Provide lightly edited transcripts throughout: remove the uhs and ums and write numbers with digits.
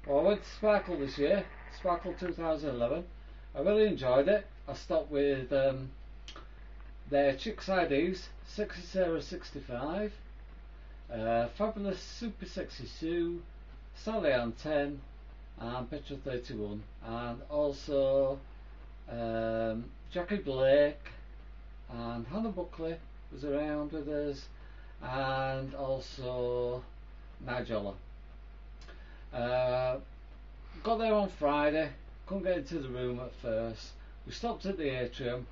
Well, I went to Sparkle this year, Sparkle 2011. I really enjoyed it. I stopped with their Chicks IDs, Sexy Sarah 65, Fabulous Super Sexy Sue, Sally Ann 10, and Petra 31, and also Jackie Blake and Hannah Buckley was around with us, and also Nigella. Uh, Got there on Friday, couldn't get into the room at first. We stopped at the atrium.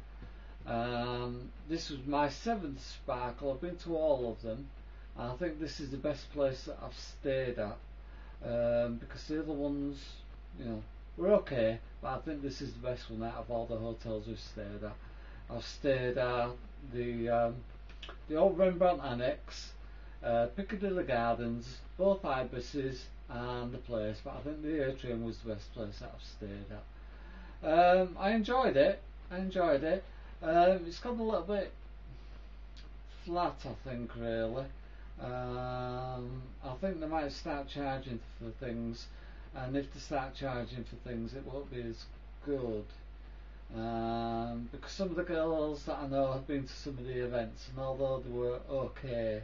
This was my 7th Sparkle. I've been to all of them. I think this is the best place that I've stayed at, because the other ones, were okay, but I think this is the best one out of all the hotels we've stayed at. I've stayed at the old Rembrandt Annex, Piccadilly Gardens, both Ibises, and the place, but I think the atrium was the best place that I've stayed at. I enjoyed it. It's got a little bit flat, I think, really. I think they might start charging for things, and if they start charging for things, it won't be as good. Because some of the girls that I know have been to some of the events, and although they were okay,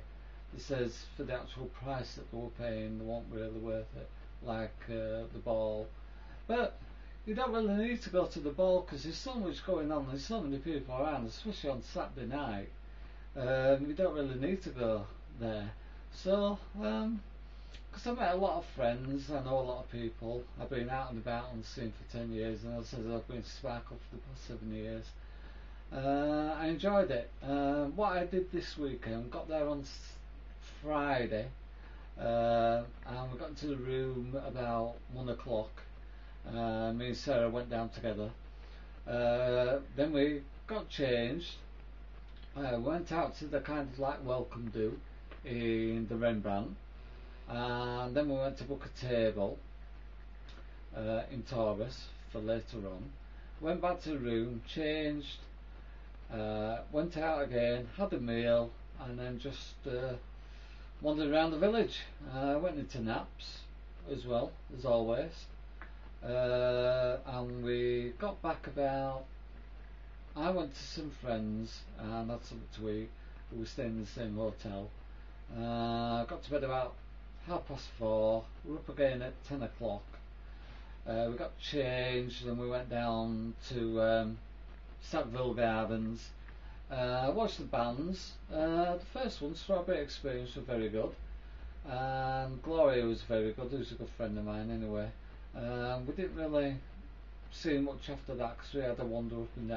it says for the actual price that they were paying, they weren't really worth it, like the ball. But you don't really need to go to the ball because there's so much going on, there's so many people around, especially on Saturday night. You don't really need to go there. So, because I met a lot of friends, I know a lot of people, I've been out and about on the scene for 10 years, and as I said, I've been to Sparkle for the past 7 years. I enjoyed it. What I did this weekend, got there on Friday, and we got into the room about 1 o'clock. Me and Sarah went down together. Then we got changed, went out to the kind of like welcome do in the Rembrandt, and then we went to book a table in Taurus for later on. Went back to the room, changed, went out again, had a meal, and then just wandered around the village. Went into Naps as well, as always, and we got back about. I went to some friends and had something to eat. We were staying in the same hotel. Got to bed about 4:30. We were up again at 10 o'clock. We got changed and we went down to Sackville Gardens. Watched the bands. The first one, Strawberry Experience, was very good, and Gloria was very good. Who's a good friend of mine anyway. We didn't really see much after that because we had a wander up and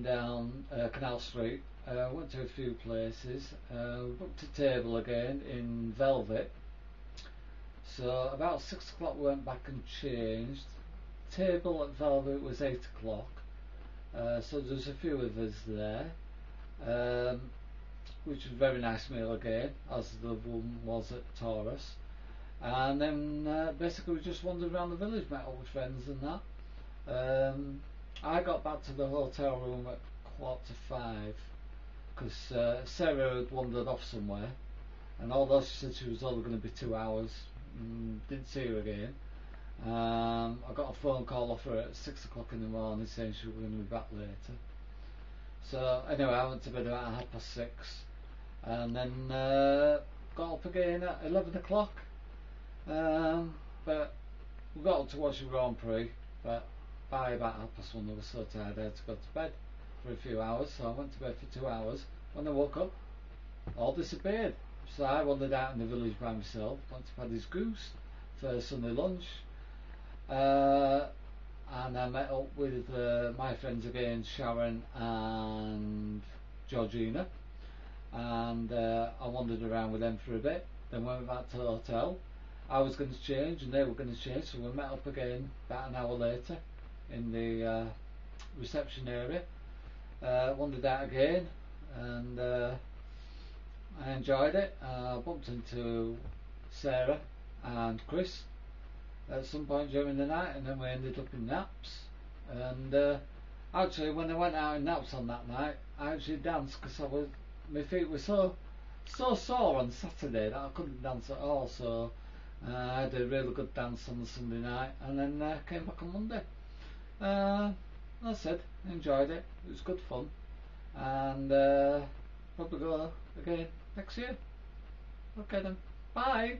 down Canal Street. Went to a few places. We booked a table again in Velvet. So about 6 o'clock we went back and changed. Table at Velvet was 8 o'clock. So there's a few of us there, which was a very nice meal again, as the one was at Taurus. And then basically we just wandered around the village, met all the friends and that. I got back to the hotel room at 4:45 because Sarah had wandered off somewhere, and although she said she was only going to be 2 hours, didn't see her again. I got a phone call off her at 6 o'clock in the morning saying she was going to be back later. So anyway, I went to bed about 6:30, and then got up again at 11 o'clock. But we got up to watch the Grand Prix, but by about 1:30 I was so tired I had to go to bed for a few hours, so I went to bed for 2 hours. When I woke up, all disappeared. So I wandered out in the village by myself, went to Paddy's Goose for Sunday lunch, and I met up with my friends again, Sharon and Georgina, and I wandered around with them for a bit, then went back to the hotel. I was going to change and they were going to change, so we met up again about an hour later in the reception area. Wandered out again, and I enjoyed it. I bumped into Sarah and Chris at some point during the night, and then we ended up in Naps. And actually, when I went out in Naps on that night, I actually danced because my feet were so sore on Saturday that I couldn't dance at all. So I did a really good dance on the Sunday night, and then came back on Monday. That's it. Enjoyed it. It was good fun, and probably go again next year. Okay then. Bye.